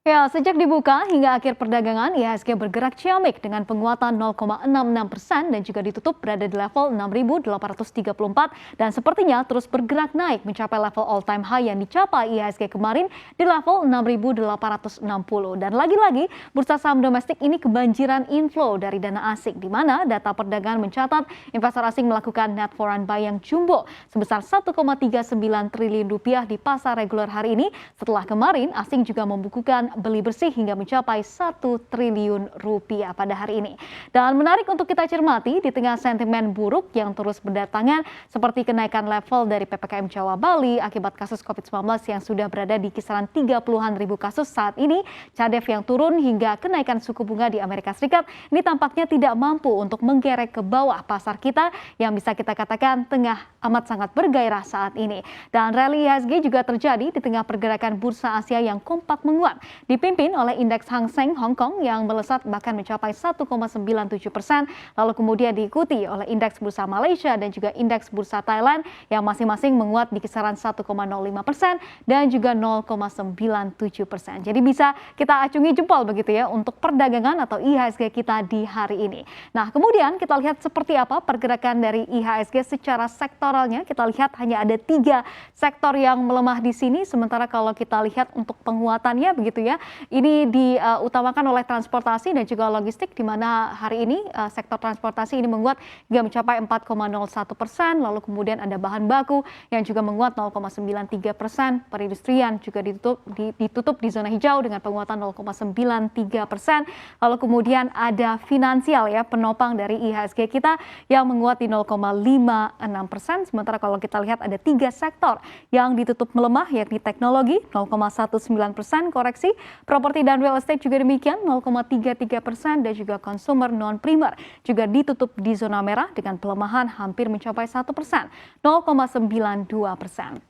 Ya, sejak dibuka hingga akhir perdagangan, IHSG bergerak ciamik dengan penguatan 0,66% dan juga ditutup berada di level 6.834 dan sepertinya terus bergerak naik mencapai level all-time high yang dicapai IHSG kemarin di level 6.860. Dan lagi-lagi, bursa saham domestik ini kebanjiran inflow dari dana asing, di mana data perdagangan mencatat investor asing melakukan net foreign buy yang jumbo sebesar 1,39 triliun rupiah di pasar reguler hari ini setelah kemarin asing juga membukukan beli bersih hingga mencapai 1 triliun rupiah pada hari ini. Dan menarik untuk kita cermati di tengah sentimen buruk yang terus berdatangan seperti kenaikan level dari PPKM Jawa Bali akibat kasus COVID-19 yang sudah berada di kisaran 30-an ribu kasus saat ini, CADEV yang turun hingga kenaikan suku bunga di Amerika Serikat ini tampaknya tidak mampu untuk menggerek ke bawah pasar kita yang bisa kita katakan tengah amat sangat bergairah saat ini. Dan rally IHSG juga terjadi di tengah pergerakan bursa Asia yang kompak menguat, dipimpin oleh indeks Hang Seng Hong Kong yang melesat bahkan mencapai 1,97%, lalu kemudian diikuti oleh indeks bursa Malaysia dan juga indeks bursa Thailand yang masing-masing menguat di kisaran 1,05% dan juga 0,97%. Jadi bisa kita acungi jempol begitu ya untuk perdagangan atau IHSG kita di hari ini. Nah, kemudian kita lihat seperti apa pergerakan dari IHSG secara sektoralnya. Kita lihat hanya ada 3 sektor yang melemah di sini, sementara kalau kita lihat untuk penguatannya begitu ya, ini diutamakan oleh transportasi dan juga logistik, di mana hari ini sektor transportasi ini menguat hingga mencapai 4,01%, lalu kemudian ada bahan baku yang juga menguat 0,93%, perindustrian juga ditutup di zona hijau dengan penguatan 0,93%, lalu kemudian ada finansial ya, penopang dari IHSG kita yang menguat di 0,56%, sementara kalau kita lihat ada 3 sektor yang ditutup melemah yakni teknologi 0,19% koreksi, properti dan real estate juga demikian 0,33% dan juga consumer non-primer juga ditutup di zona merah dengan pelemahan hampir mencapai 1%, 0,92%.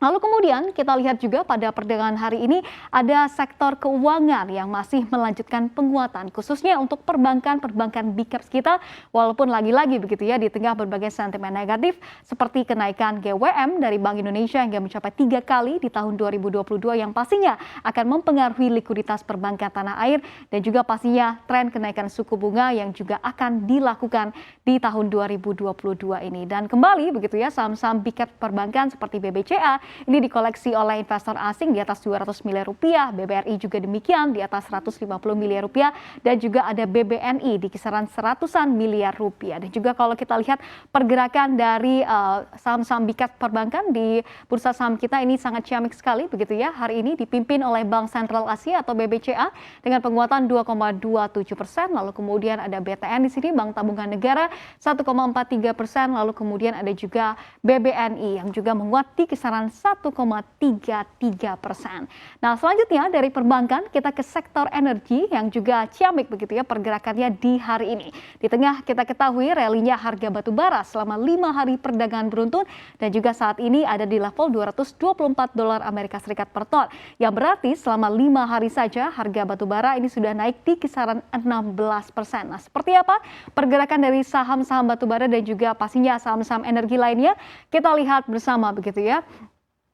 Lalu kemudian kita lihat juga pada perdagangan hari ini ada sektor keuangan yang masih melanjutkan penguatan khususnya untuk perbankan big caps kita, walaupun lagi-lagi begitu ya di tengah berbagai sentimen negatif seperti kenaikan GWM dari Bank Indonesia hingga mencapai 3 kali di tahun 2022 yang pastinya akan mempengaruhi likuiditas perbankan tanah air dan juga pastinya tren kenaikan suku bunga yang juga akan dilakukan di tahun 2022 ini. Dan kembali begitu ya saham-saham big cap perbankan seperti BBCA ini dikoleksi oleh investor asing di atas 200 miliar rupiah, BBRI juga demikian di atas 150 miliar rupiah, dan juga ada BBNI di kisaran 100-an miliar rupiah. Dan juga kalau kita lihat pergerakan dari saham-saham big cap perbankan di bursa saham kita ini sangat ciamik sekali begitu ya. Hari ini dipimpin oleh Bank Sentral Asia atau BBCA dengan penguatan 2,27%, lalu kemudian ada BTN di sini, Bank Tabungan Negara 1,43%, lalu kemudian ada juga BBNI yang juga menguat di kisaran 1,33%. Nah, selanjutnya dari perbankan kita ke sektor energi yang juga ciamik begitu ya pergerakannya di hari ini. Di tengah kita ketahui rally-nya harga batu bara selama 5 hari perdagangan beruntun dan juga saat ini ada di level $224 Amerika Serikat per ton. Yang berarti selama 5 hari saja harga batu bara ini sudah naik di kisaran 16%. Nah, seperti apa pergerakan dari saham-saham batu bara dan juga pastinya saham-saham energi lainnya? Kita lihat bersama begitu ya.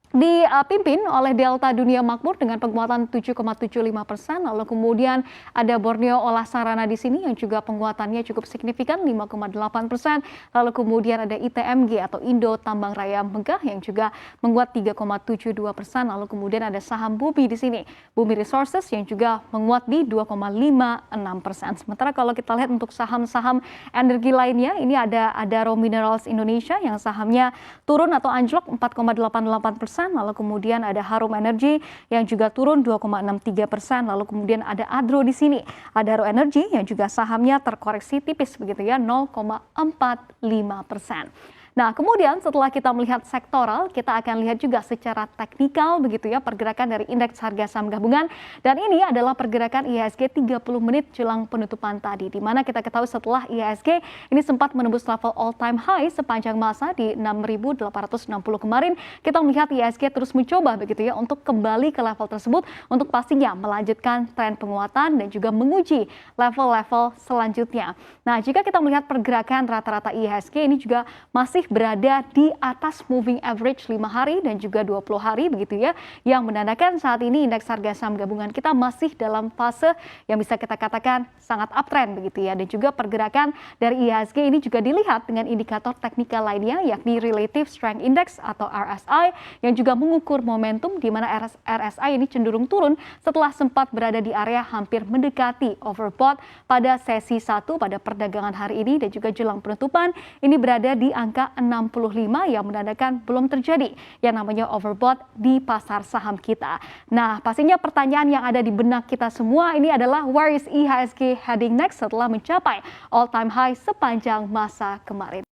Dipimpin oleh Delta Dunia Makmur dengan penguatan 7,75%, lalu kemudian ada Borneo Olah Sarana di sini yang juga penguatannya cukup signifikan 5,8%, lalu kemudian ada ITMG atau Indo Tambang Raya Megah yang juga menguat 3,72%, lalu kemudian ada saham Bumi di sini, Bumi Resources yang juga menguat di 2,56%. Sementara kalau kita lihat untuk saham-saham energi lainnya, ini ada Adaro Minerals Indonesia yang sahamnya turun atau anjlok 4,88%. Lalu kemudian ada Harum Energy yang juga turun 2,63%, lalu kemudian ada Adro di sini, Adaro Energy yang juga sahamnya terkoreksi tipis begitu ya 0,45%. Nah, kemudian setelah kita melihat sektoral, kita akan lihat juga secara teknikal begitu ya pergerakan dari indeks harga saham gabungan, dan ini adalah pergerakan IHSG 30 menit jelang penutupan tadi, di mana kita ketahui setelah IHSG ini sempat menembus level all time high sepanjang masa di 6.860 kemarin, kita melihat IHSG terus mencoba begitu ya untuk kembali ke level tersebut untuk pastinya melanjutkan tren penguatan dan juga menguji level-level selanjutnya. Nah, jika kita melihat pergerakan rata-rata IHSG ini juga masih berada di atas moving average 5 hari dan juga 20 hari begitu ya, yang menandakan saat ini indeks harga saham gabungan kita masih dalam fase yang bisa kita katakan sangat uptrend begitu ya. Dan juga pergerakan dari IHSG ini juga dilihat dengan indikator teknikal lainnya yakni Relative Strength Index atau RSI yang juga mengukur momentum di mana RSI ini cenderung turun setelah sempat berada di area hampir mendekati overbought pada sesi 1 pada perdagangan hari ini dan juga jelang penutupan ini berada di angka 65 yang menandakan belum terjadi yang namanya overbought di pasar saham kita. Nah, pastinya pertanyaan yang ada di benak kita semua ini adalah where is IHSG heading next setelah mencapai all time high sepanjang masa kemarin.